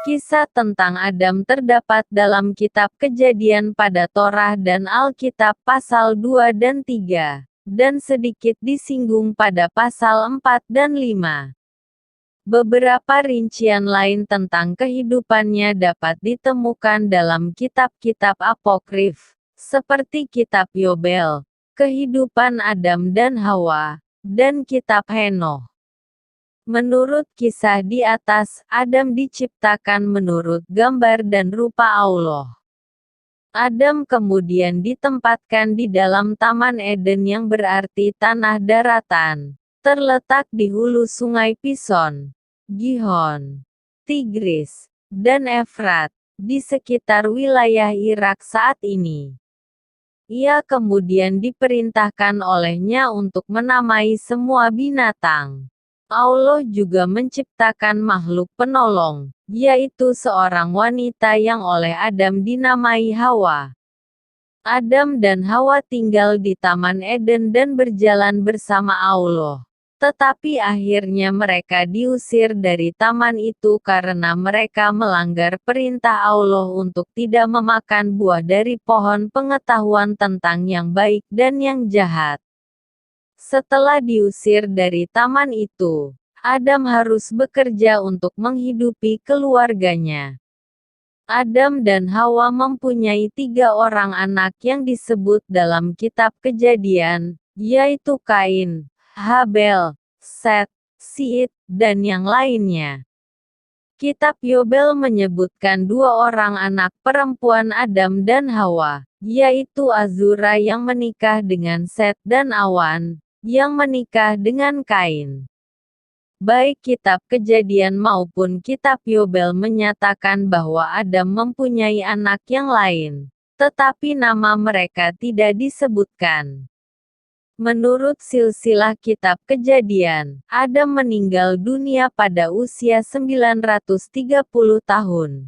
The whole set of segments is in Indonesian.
Kisah tentang Adam terdapat dalam kitab Kejadian pada Torah dan Alkitab pasal 2 dan 3, dan sedikit disinggung pada pasal 4 dan 5. Beberapa rincian lain tentang kehidupannya dapat ditemukan dalam kitab-kitab apokrif, seperti kitab Yobel, kehidupan Adam dan Hawa, dan kitab Henokh. Menurut kisah di atas, Adam diciptakan menurut gambar dan rupa Allah. Adam kemudian ditempatkan di dalam Taman Eden yang berarti tanah daratan, terletak di hulu sungai Pison, Gihon, Tigris, dan Efrat, di sekitar wilayah Irak saat ini. Ia kemudian diperintahkan olehnya untuk menamai semua binatang. Allah juga menciptakan makhluk penolong, yaitu seorang wanita yang oleh Adam dinamai Hawa. Adam dan Hawa tinggal di Taman Eden dan berjalan bersama Allah. Tetapi akhirnya mereka diusir dari taman itu karena mereka melanggar perintah Allah untuk tidak memakan buah dari pohon pengetahuan tentang yang baik dan yang jahat. Setelah diusir dari taman itu, Adam harus bekerja untuk menghidupi keluarganya. Adam dan Hawa mempunyai 3 orang anak yang disebut dalam kitab Kejadian, yaitu Kain, Habel, Set, Siit, dan yang lainnya. Kitab Yobel menyebutkan 2 orang anak perempuan Adam dan Hawa, yaitu Azura yang menikah dengan Set dan Awan, yang menikah dengan Kain. Baik kitab Kejadian maupun kitab Yobel menyatakan bahwa Adam mempunyai anak yang lain, tetapi nama mereka tidak disebutkan. Menurut silsilah kitab Kejadian, Adam meninggal dunia pada usia 930 tahun.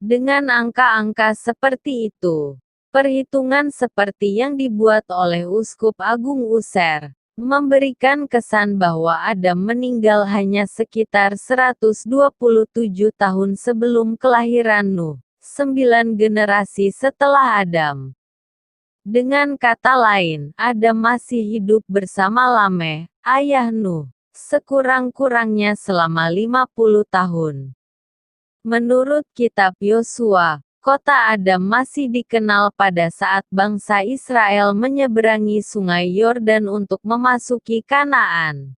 Dengan angka-angka seperti itu, perhitungan seperti yang dibuat oleh Uskup Agung User, memberikan kesan bahwa Adam meninggal hanya sekitar 127 tahun sebelum kelahiran Nuh, 9 generasi setelah Adam. Dengan kata lain, Adam masih hidup bersama Lameh, ayah Nuh, sekurang-kurangnya selama 50 tahun. Menurut kitab Yosua, kota Adam masih dikenal pada saat bangsa Israel menyeberangi sungai Yordan untuk memasuki Kanaan.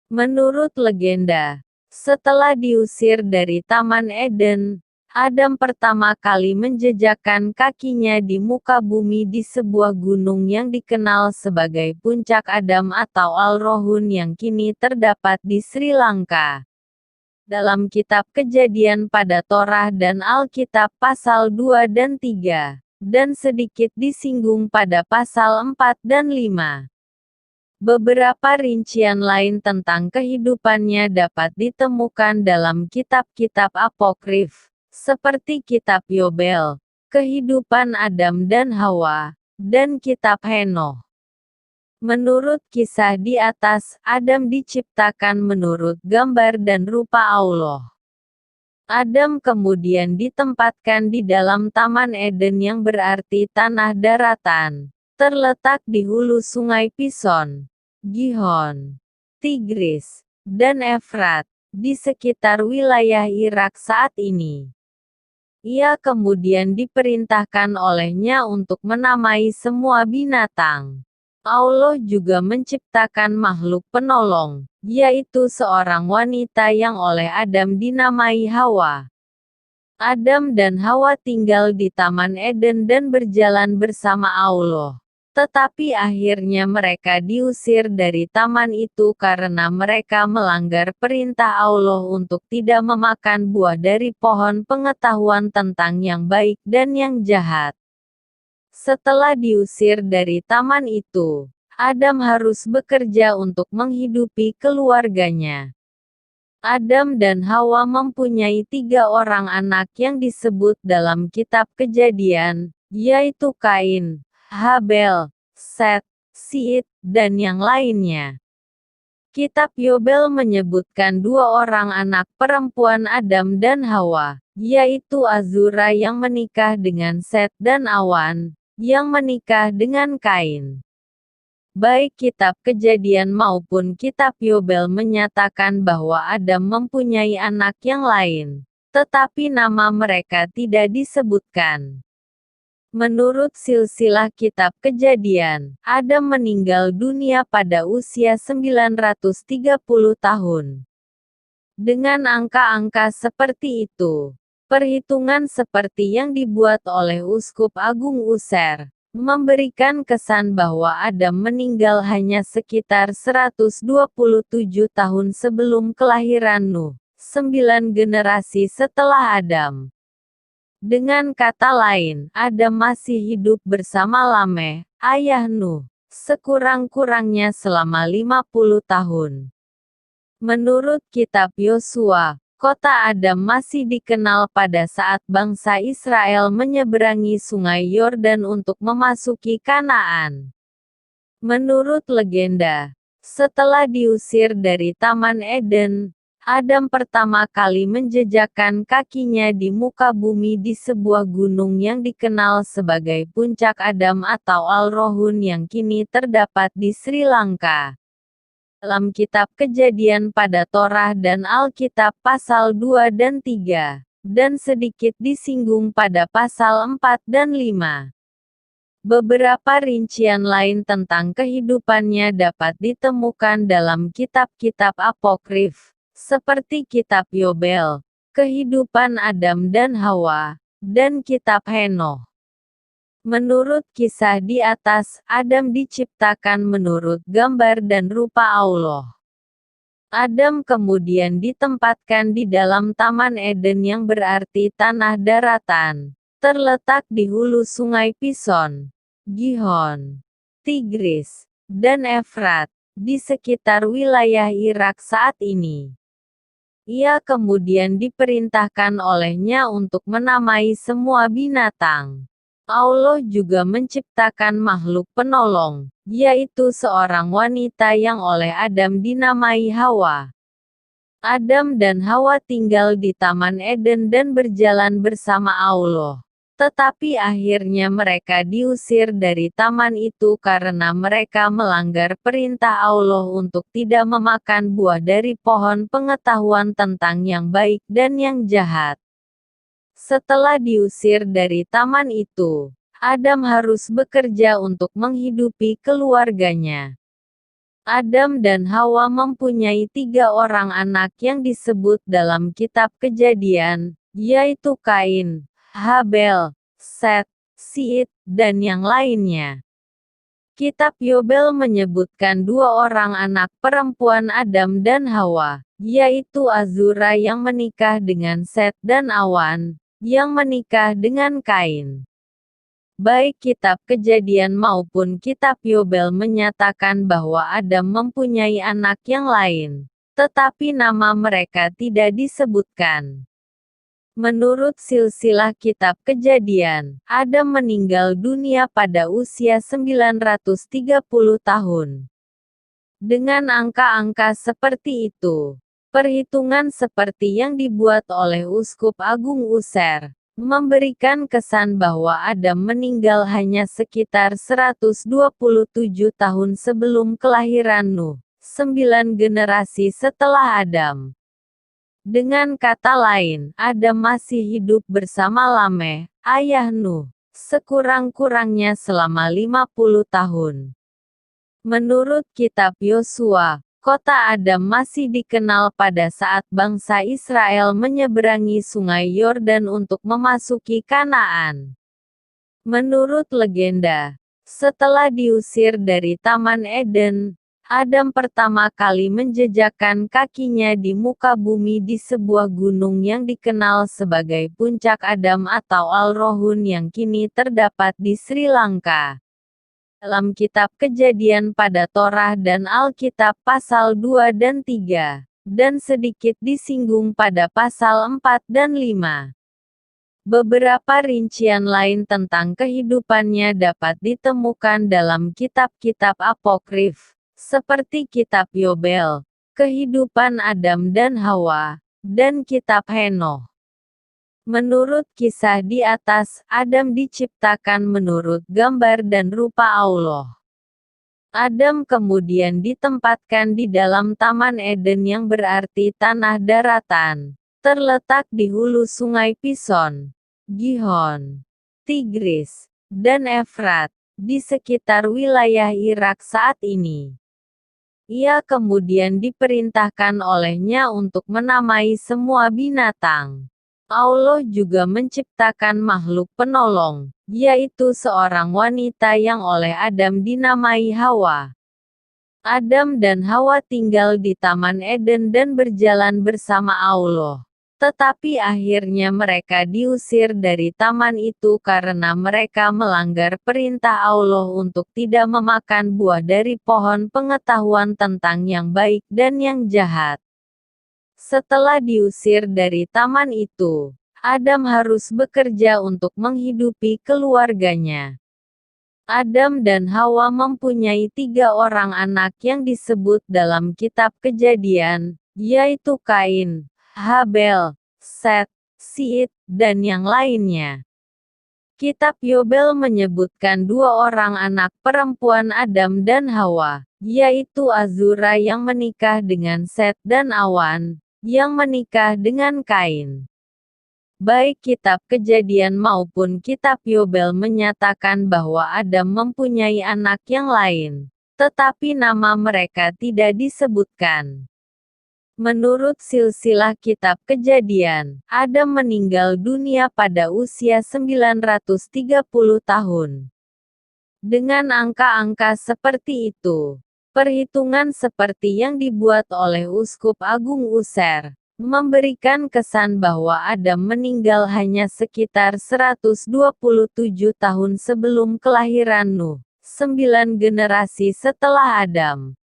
Menurut legenda, setelah diusir dari Taman Eden, Adam pertama kali menjejakkan kakinya di muka bumi di sebuah gunung yang dikenal sebagai Puncak Adam atau Al-Rohun yang kini terdapat di Sri Lanka. Dalam kitab Kejadian pada Torah dan Alkitab pasal 2 dan 3, dan sedikit disinggung pada pasal 4 dan 5. Beberapa rincian lain tentang kehidupannya dapat ditemukan dalam kitab-kitab apokrif, seperti kitab Yobel, kehidupan Adam dan Hawa, dan kitab Henokh. Menurut kisah di atas, Adam diciptakan menurut gambar dan rupa Allah. Adam kemudian ditempatkan di dalam Taman Eden yang berarti tanah daratan, terletak di hulu sungai Pison, Gihon, Tigris, dan Efrat, di sekitar wilayah Irak saat ini. Ia kemudian diperintahkan olehnya untuk menamai semua binatang. Allah juga menciptakan makhluk penolong, yaitu seorang wanita yang oleh Adam dinamai Hawa. Adam dan Hawa tinggal di Taman Eden dan berjalan bersama Allah. Tetapi akhirnya mereka diusir dari taman itu karena mereka melanggar perintah Allah untuk tidak memakan buah dari pohon pengetahuan tentang yang baik dan yang jahat. Setelah diusir dari taman itu, Adam harus bekerja untuk menghidupi keluarganya. Adam dan Hawa mempunyai 3 orang anak yang disebut dalam kitab Kejadian, yaitu Kain, Habel, Set, Siit, dan yang lainnya. Kitab Yobel menyebutkan dua orang anak perempuan Adam dan Hawa, yaitu Azura yang menikah dengan Set dan Awan, yang menikah dengan Kain. Baik kitab Kejadian maupun kitab Yobel menyatakan bahwa Adam mempunyai anak yang lain, tetapi nama mereka tidak disebutkan. Menurut silsilah kitab Kejadian, Adam meninggal dunia pada usia 930 tahun. Dengan angka-angka seperti itu, perhitungan seperti yang dibuat oleh Uskup Agung User, memberikan kesan bahwa Adam meninggal hanya sekitar 127 tahun sebelum kelahiran Nuh, 9 generasi setelah Adam. Dengan kata lain, Adam masih hidup bersama Lameh, ayah Nuh, sekurang-kurangnya selama 50 tahun. Menurut kitab Yosua, kota Adam masih dikenal pada saat bangsa Israel menyeberangi sungai Yordan untuk memasuki Kanaan. Menurut legenda, setelah diusir dari Taman Eden, Adam pertama kali menjejakkan kakinya di muka bumi di sebuah gunung yang dikenal sebagai Puncak Adam atau Al-Rohun yang kini terdapat di Sri Lanka. Dalam kitab Kejadian pada Torah dan Alkitab pasal 2 dan 3, dan sedikit disinggung pada pasal 4 dan 5. Beberapa rincian lain tentang kehidupannya dapat ditemukan dalam kitab-kitab apokrif, seperti kitab Yobel, kehidupan Adam dan Hawa, dan kitab Henoh. Menurut kisah di atas, Adam diciptakan menurut gambar dan rupa Allah. Adam kemudian ditempatkan di dalam Taman Eden yang berarti tanah daratan, terletak di hulu sungai Pison, Gihon, Tigris, dan Efrat, di sekitar wilayah Irak saat ini. Ia kemudian diperintahkan olehnya untuk menamai semua binatang. Allah juga menciptakan makhluk penolong, yaitu seorang wanita yang oleh Adam dinamai Hawa. Adam dan Hawa tinggal di Taman Eden dan berjalan bersama Allah. Tetapi akhirnya mereka diusir dari taman itu karena mereka melanggar perintah Allah untuk tidak memakan buah dari pohon pengetahuan tentang yang baik dan yang jahat. Setelah diusir dari taman itu, Adam harus bekerja untuk menghidupi keluarganya. Adam dan Hawa mempunyai 3 orang anak yang disebut dalam kitab Kejadian, yaitu Kain, Habel, Set, Sit, dan yang lainnya. Kitab Yobel menyebutkan 2 orang anak perempuan Adam dan Hawa, yaitu Azura yang menikah dengan Set dan Awan, yang menikah dengan Kain. Baik kitab Kejadian maupun kitab Yobel menyatakan bahwa Adam mempunyai anak yang lain, tetapi nama mereka tidak disebutkan. Menurut silsilah kitab Kejadian, Adam meninggal dunia pada usia 930 tahun. Dengan angka-angka seperti itu, perhitungan seperti yang dibuat oleh Uskup Agung User, memberikan kesan bahwa Adam meninggal hanya sekitar 127 tahun sebelum kelahiran Nuh, 9 generasi setelah Adam. Dengan kata lain, Adam masih hidup bersama Lameh, ayah Nuh, sekurang-kurangnya selama 50 tahun. Menurut kitab Yosua, kota Adam masih dikenal pada saat bangsa Israel menyeberangi sungai Yordan untuk memasuki Kanaan. Menurut legenda, setelah diusir dari Taman Eden, Adam pertama kali menjejakkan kakinya di muka bumi di sebuah gunung yang dikenal sebagai Puncak Adam atau Al-Rohun yang kini terdapat di Sri Lanka. Dalam kitab Kejadian pada Torah dan Alkitab pasal 2 dan 3, dan sedikit disinggung pada pasal 4 dan 5. Beberapa rincian lain tentang kehidupannya dapat ditemukan dalam kitab-kitab apokrif, seperti kitab Yobel, kehidupan Adam dan Hawa, dan kitab Henoh. Menurut kisah di atas, Adam diciptakan menurut gambar dan rupa Allah. Adam kemudian ditempatkan di dalam Taman Eden yang berarti tanah daratan, terletak di hulu sungai Pison, Gihon, Tigris, dan Efrat, di sekitar wilayah Irak saat ini. Ia kemudian diperintahkan olehnya untuk menamai semua binatang. Allah juga menciptakan makhluk penolong, yaitu seorang wanita yang oleh Adam dinamai Hawa. Adam dan Hawa tinggal di Taman Eden dan berjalan bersama Allah. Tetapi akhirnya mereka diusir dari taman itu karena mereka melanggar perintah Allah untuk tidak memakan buah dari pohon pengetahuan tentang yang baik dan yang jahat. Setelah diusir dari taman itu, Adam harus bekerja untuk menghidupi keluarganya. Adam dan Hawa mempunyai 3 orang anak yang disebut dalam kitab Kejadian, yaitu Kain, Habel, Set, Sid, dan yang lainnya. Kitab Yobel menyebutkan 2 orang anak perempuan Adam dan Hawa, yaitu Azura yang menikah dengan Set dan Awan, yang menikah dengan Kain. Baik kitab Kejadian maupun kitab Yobel menyatakan bahwa Adam mempunyai anak yang lain, tetapi nama mereka tidak disebutkan. Menurut silsilah kitab Kejadian, Adam meninggal dunia pada usia 930 tahun. Dengan angka-angka seperti itu, perhitungan seperti yang dibuat oleh Uskup Agung User, memberikan kesan bahwa Adam meninggal hanya sekitar 127 tahun sebelum kelahiran Nuh, 9 generasi setelah Adam.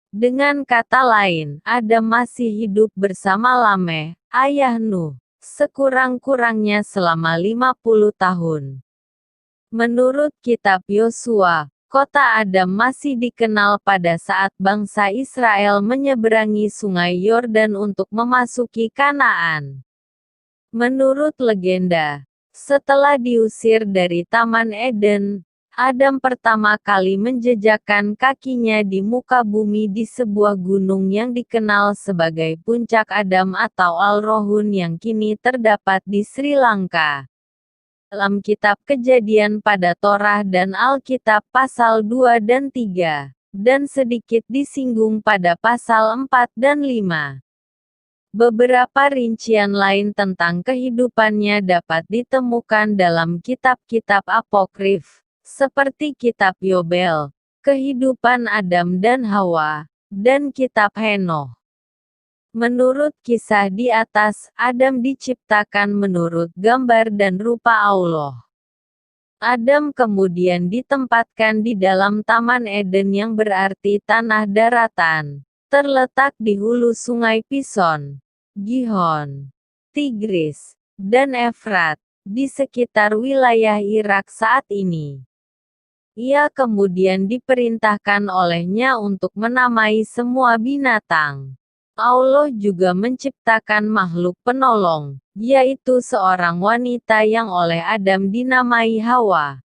Dengan kata lain, Adam masih hidup bersama Lameh, ayah Nuh, sekurang-kurangnya selama 50 tahun. Menurut kitab Yosua, kota Adam masih dikenal pada saat bangsa Israel menyeberangi sungai Yordan untuk memasuki Kanaan. Menurut legenda, setelah diusir dari Taman Eden, Adam pertama kali menjejakkan kakinya di muka bumi di sebuah gunung yang dikenal sebagai Puncak Adam atau Al-Rohun yang kini terdapat di Sri Lanka. Dalam kitab Kejadian pada Torah dan Alkitab pasal 2 dan 3, dan sedikit disinggung pada pasal 4 dan 5. Beberapa rincian lain tentang kehidupannya dapat ditemukan dalam kitab-kitab apokrif, seperti kitab Yobel, kehidupan Adam dan Hawa, dan kitab Henoh. Menurut kisah di atas, Adam diciptakan menurut gambar dan rupa Allah. Adam kemudian ditempatkan di dalam Taman Eden yang berarti tanah daratan, terletak di hulu sungai Pison, Gihon, Tigris, dan Efrat, di sekitar wilayah Irak saat ini. Ia kemudian diperintahkan olehnya untuk menamai semua binatang. Allah juga menciptakan makhluk penolong, yaitu seorang wanita yang oleh Adam dinamai Hawa.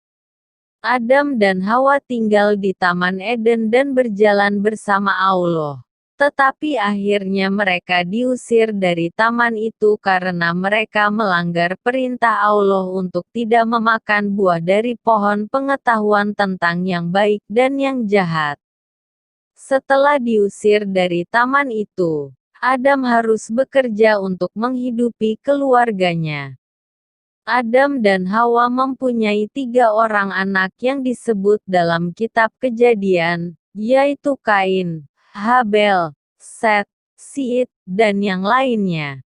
Adam dan Hawa tinggal di Taman Eden dan berjalan bersama Allah. Tetapi akhirnya mereka diusir dari taman itu karena mereka melanggar perintah Allah untuk tidak memakan buah dari pohon pengetahuan tentang yang baik dan yang jahat. Setelah diusir dari taman itu, Adam harus bekerja untuk menghidupi keluarganya. Adam dan Hawa mempunyai 3 orang anak yang disebut dalam kitab Kejadian, yaitu Kain, Habel, Set, Sid, dan yang lainnya.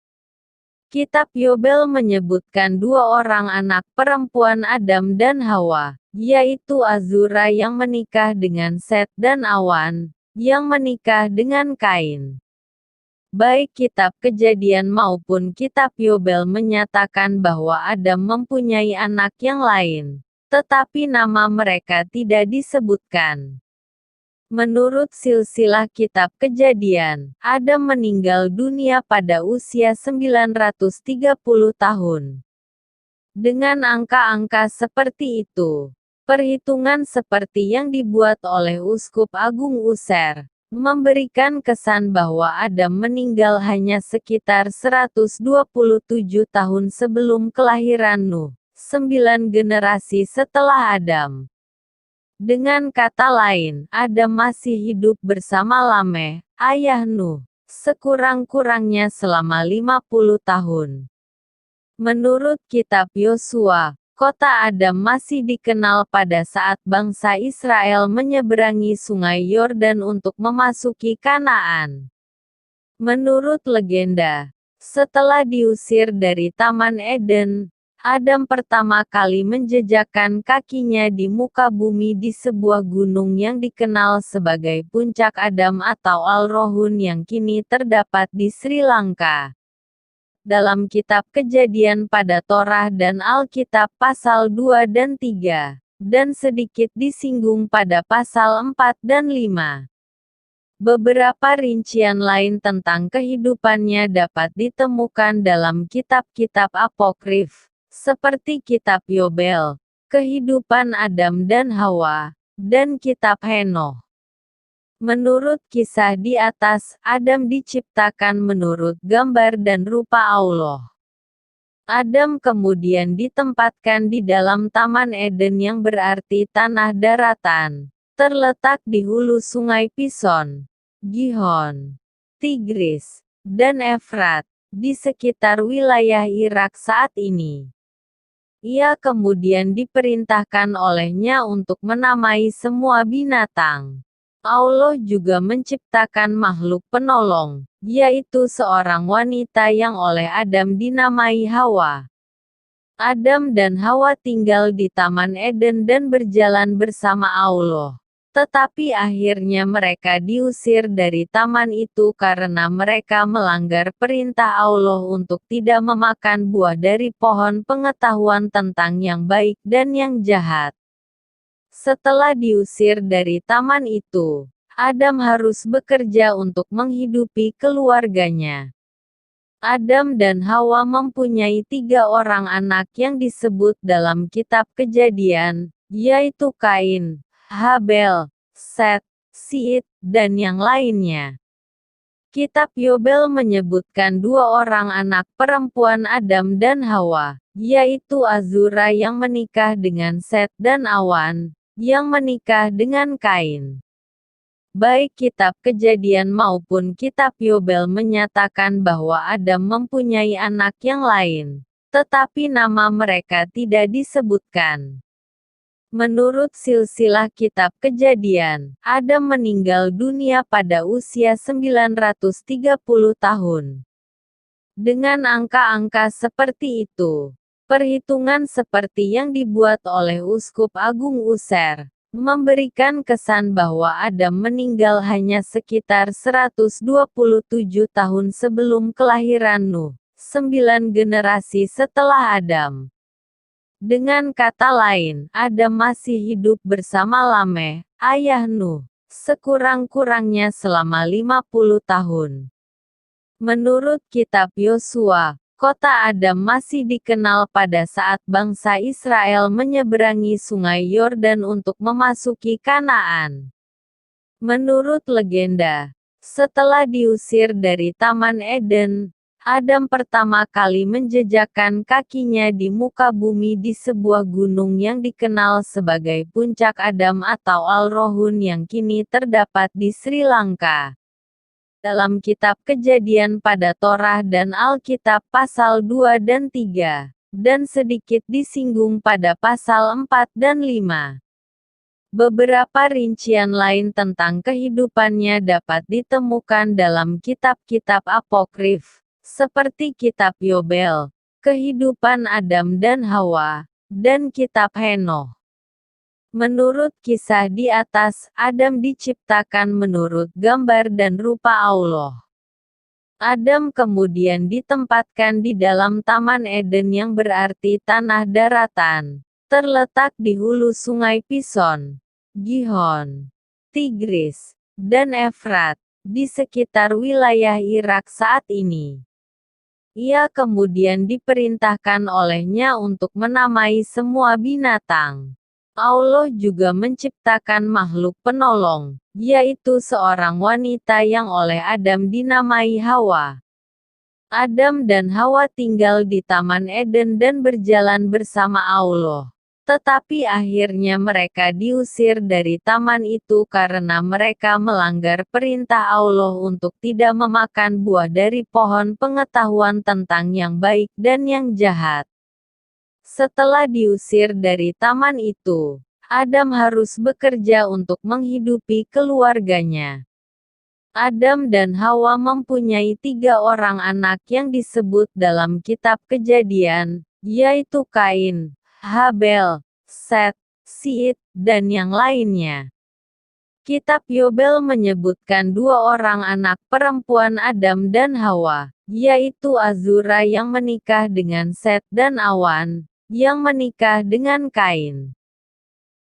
Kitab Yobel menyebutkan 2 orang anak perempuan Adam dan Hawa, yaitu Azura yang menikah dengan Set dan Awan, yang menikah dengan Kain. Baik kitab Kejadian maupun kitab Yobel menyatakan bahwa Adam mempunyai anak yang lain, tetapi nama mereka tidak disebutkan. Menurut silsilah kitab Kejadian, Adam meninggal dunia pada usia 930 tahun. Dengan angka-angka seperti itu, perhitungan seperti yang dibuat oleh Uskup Agung User, memberikan kesan bahwa Adam meninggal hanya sekitar 127 tahun sebelum kelahiran Nuh, 9 generasi setelah Adam. Dengan kata lain, Adam masih hidup bersama Lameh, ayah Nuh, sekurang-kurangnya selama 50 tahun. Menurut kitab Yosua, kota Adam masih dikenal pada saat bangsa Israel menyeberangi sungai Yordan untuk memasuki Kanaan. Menurut legenda, setelah diusir dari Taman Eden, Adam pertama kali menjejakkan kakinya di muka bumi di sebuah gunung yang dikenal sebagai Puncak Adam atau Al-Rohun yang kini terdapat di Sri Lanka. Dalam kitab Kejadian pada Torah dan Alkitab pasal 2 dan 3, dan sedikit disinggung pada pasal 4 dan 5. Beberapa rincian lain tentang kehidupannya dapat ditemukan dalam kitab-kitab apokrif, seperti kitab Yobel, kehidupan Adam dan Hawa, dan kitab Henokh. Menurut kisah di atas, Adam diciptakan menurut gambar dan rupa Allah. Adam kemudian ditempatkan di dalam Taman Eden yang berarti tanah daratan, terletak di hulu sungai Pison, Gihon, Tigris, dan Efrat, di sekitar wilayah Irak saat ini. Ia kemudian diperintahkan olehnya untuk menamai semua binatang. Allah juga menciptakan makhluk penolong, yaitu seorang wanita yang oleh Adam dinamai Hawa. Adam dan Hawa tinggal di Taman Eden dan berjalan bersama Allah. Tetapi akhirnya mereka diusir dari taman itu karena mereka melanggar perintah Allah untuk tidak memakan buah dari pohon pengetahuan tentang yang baik dan yang jahat. Setelah diusir dari taman itu, Adam harus bekerja untuk menghidupi keluarganya. Adam dan Hawa mempunyai 3 orang anak yang disebut dalam kitab Kejadian, yaitu Kain, Habel, Set, Sit, dan yang lainnya. Kitab Yobel menyebutkan 2 orang anak perempuan Adam dan Hawa, yaitu Azura yang menikah dengan Set dan Awan, yang menikah dengan Kain. Baik kitab Kejadian maupun kitab Yobel menyatakan bahwa Adam mempunyai anak yang lain, tetapi nama mereka tidak disebutkan. Menurut silsilah kitab Kejadian, Adam meninggal dunia pada usia 930 tahun. Dengan angka-angka seperti itu, perhitungan seperti yang dibuat oleh Uskup Agung User, memberikan kesan bahwa Adam meninggal hanya sekitar 127 tahun sebelum kelahiran Nuh, 9 generasi setelah Adam. Dengan kata lain, Adam masih hidup bersama Lameh, ayah Nuh, sekurang-kurangnya selama 50 tahun. Menurut kitab Yosua, kota Adam masih dikenal pada saat bangsa Israel menyeberangi sungai Yordan untuk memasuki Kanaan. Menurut legenda, setelah diusir dari Taman Eden, Adam pertama kali menjejakkan kakinya di muka bumi di sebuah gunung yang dikenal sebagai Puncak Adam atau Al-Rohun yang kini terdapat di Sri Lanka. Dalam kitab Kejadian pada Torah dan Alkitab pasal 2 dan 3, dan sedikit disinggung pada pasal 4 dan 5. Beberapa rincian lain tentang kehidupannya dapat ditemukan dalam kitab-kitab apokrif, seperti kitab Yobel, kehidupan Adam dan Hawa, dan kitab Henokh. Menurut kisah di atas, Adam diciptakan menurut gambar dan rupa Allah. Adam kemudian ditempatkan di dalam Taman Eden yang berarti tanah daratan, terletak di hulu sungai Pison, Gihon, Tigris, dan Efrat, di sekitar wilayah Irak saat ini. Ia kemudian diperintahkan olehnya untuk menamai semua binatang. Allah juga menciptakan makhluk penolong, yaitu seorang wanita yang oleh Adam dinamai Hawa. Adam dan Hawa tinggal di Taman Eden dan berjalan bersama Allah. Tetapi akhirnya mereka diusir dari taman itu karena mereka melanggar perintah Allah untuk tidak memakan buah dari pohon pengetahuan tentang yang baik dan yang jahat. Setelah diusir dari taman itu, Adam harus bekerja untuk menghidupi keluarganya. Adam dan Hawa mempunyai 3 orang anak yang disebut dalam kitab Kejadian, yaitu Kain, Habel, Set, Sid, dan yang lainnya. Kitab Yobel menyebutkan 2 orang anak perempuan Adam dan Hawa, yaitu Azura yang menikah dengan Set dan Awan, yang menikah dengan Kain.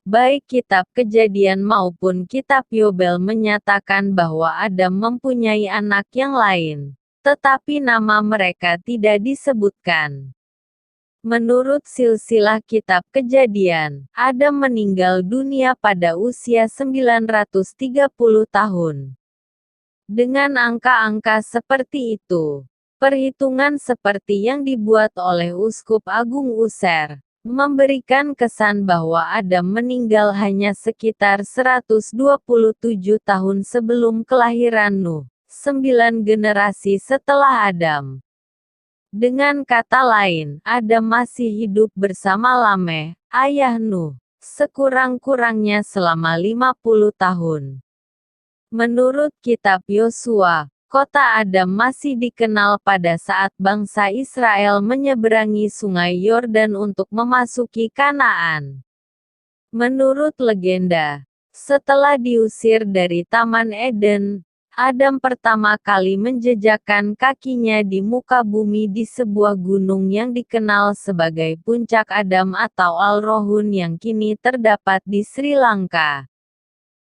Baik kitab Kejadian maupun kitab Yobel menyatakan bahwa Adam mempunyai anak yang lain, tetapi nama mereka tidak disebutkan. Menurut silsilah kitab Kejadian, Adam meninggal dunia pada usia 930 tahun. Dengan angka-angka seperti itu, perhitungan seperti yang dibuat oleh Uskup Agung User, memberikan kesan bahwa Adam meninggal hanya sekitar 127 tahun sebelum kelahiran Nuh, 9 generasi setelah Adam. Dengan kata lain, Adam masih hidup bersama Lameh, ayah Nuh, sekurang-kurangnya selama 50 tahun. Menurut kitab Yosua, kota Adam masih dikenal pada saat bangsa Israel menyeberangi sungai Yordan untuk memasuki Kanaan. Menurut legenda, setelah diusir dari Taman Eden, Adam pertama kali menjejakkan kakinya di muka bumi di sebuah gunung yang dikenal sebagai Puncak Adam atau Al-Rohun yang kini terdapat di Sri Lanka.